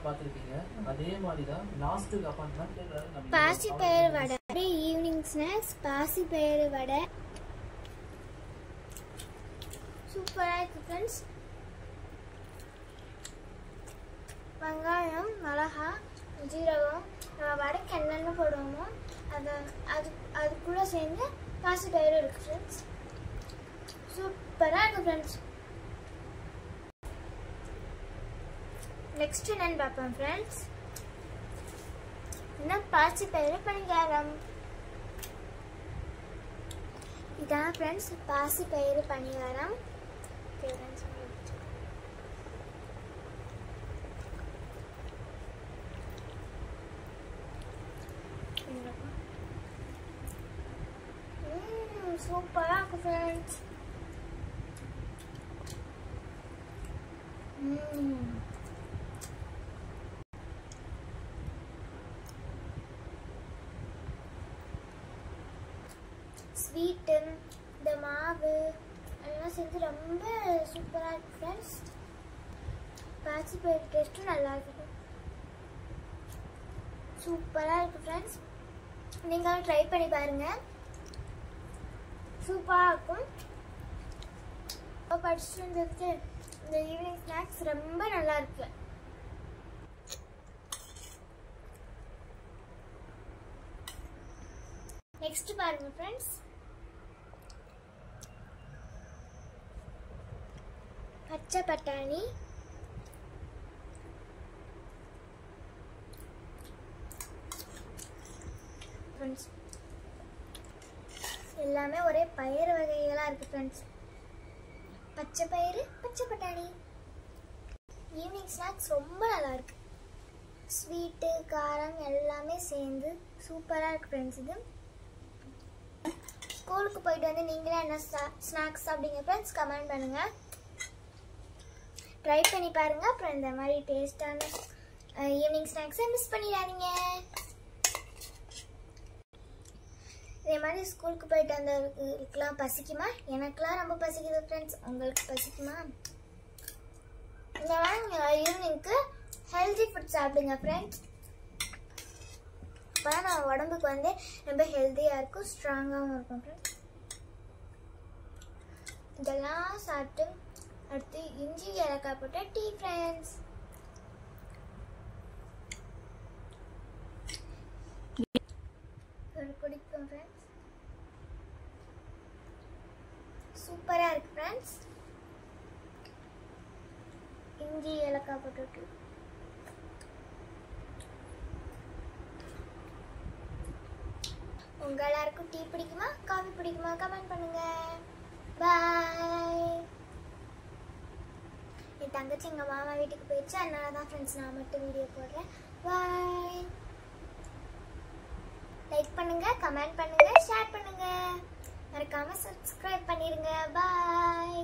எல்லாம் பார்த்திருப்பீங்க. அதே மாதிரி தான் லாஸ்ட்டுக்கு அப்புறம் தான் நம்ம பாசி பயிறு வடை. ஈவினிங் ஸ்நாக்ஸ் பாசி பயிறு வடை சூப்பரா இருக்கு फ्रेंड्स. வெங்காயம், மிளகாய், ஜீரகம், நம்ம வடைக்கு என்னென்ன போடுவோமோ அது கூட சேர்ந்து பாசி பயிறு இருக்கு फ्रेंड्स. சூப்பரா இருக்கு फ्रेंड्स. நெக்ஸ்ட் என்னன்னு பார்ப்போம் फ्रेंड्स. என்ன பாசி பயிறு பணியாரம். இதான் फ्रेंड्स பாசி பயிறு பணியாரம். சூப்பரா இருக்கு फ्रेंड्स. ஸ்வீட் இந்த மாவு எல்லாம் சேர்ந்து ரொம்ப சூப்பரா இருக்கு फ्रेंड्स. பாசி பயிறு டேஸ்ட்டும் நல்லா இருக்கு. சூப்பரா இருக்கு फ्रेंड्स. நீங்களும் ட்ரை பண்ணி பாருங்க. சூப்பரா இருக்கும். படிச்சுட்டு இருந்துட்டு இந்த ஈவினிங் ஸ்நாக்ஸ் ரொம்ப நல்லா இருக்கு. நெக்ஸ்ட் பாருங்க फ्रेंड्स. பச்சை பட்டாணி, फ्रेंड्स எல்லாமே ஒரே பயிறு வகைகளா இருக்கு फ्रेंड्स. பச்சை பயிறு, பச்சை பட்டாணி. ஈவினிங் ஸ்நாக்ஸ் ரொம்ப நல்லா இருக்கு. ஸ்வீட், காரம் எல்லாமே சேர்ந்து சூப்பரா இருக்கு फ्रेंड्स. இது ஸ்கூலுக்கு போயிட்டு வந்து நீங்களே என்ன ஸ்நாக்ஸ் சாப்பிடுங்க फ्रेंड्स கமெண்ட் பண்ணுங்க. ட்ரை பண்ணி பாருங்க. அப்புறம் இந்த மாதிரி டேஸ்டான ஈவினிங் ஸ்நாக்ஸை மிஸ் பண்ணிடாதீங்க. இதே மாதிரி ஸ்கூலுக்கு போயிட்டு வந்தவங்களுக்குலாம் பசிக்குமா? எனக்குலாம் ரொம்ப பசிக்குது ஃப்ரெண்ட்ஸ். உங்களுக்கு பசிக்குமா? இந்த மாதிரி ஈவினிங்க்கு ஹெல்தி ஃபுட் சாப்பிடுங்க ஃப்ரெண்ட்ஸ். அப்போ நம்ம உடம்புக்கு வந்து ரொம்ப ஹெல்த்தியாக இருக்கும், ஸ்ட்ராங்காகவும் இருக்கும் ஃப்ரெண்ட்ஸ். இதெல்லாம் சாப்பிட்டு அடுத்து இஞ்சி ஏலக்காய் போட்ட டீ ஃப்ரெண்ட்ஸ். ஒரு குடிப்போம் ஃப்ரெண்ட்ஸ். சூப்பரா இருக்கு ஃப்ரெண்ட்ஸ். இஞ்சி ஏலக்காய் போட்டு உங்க எல்லாருக்கும் டீ பிடிக்குமா, காஃபி பிடிக்குமா கமெண்ட் பண்ணுங்க. பாய். என் தங்கச்சி எங்க மாமா வீட்டுக்கு போயிடுச்சு, அதனால தான் ஃப்ரெண்ட்ஸ் நான் மட்டும் வீடியோ போடுறேன். பாய். லைக் பண்ணுங்க, கமெண்ட் பண்ணுங்க, ஷேர் பண்ணுங்க, மறக்காம சப்ஸ்கிரைப் பண்ணிருங்க. பாய்.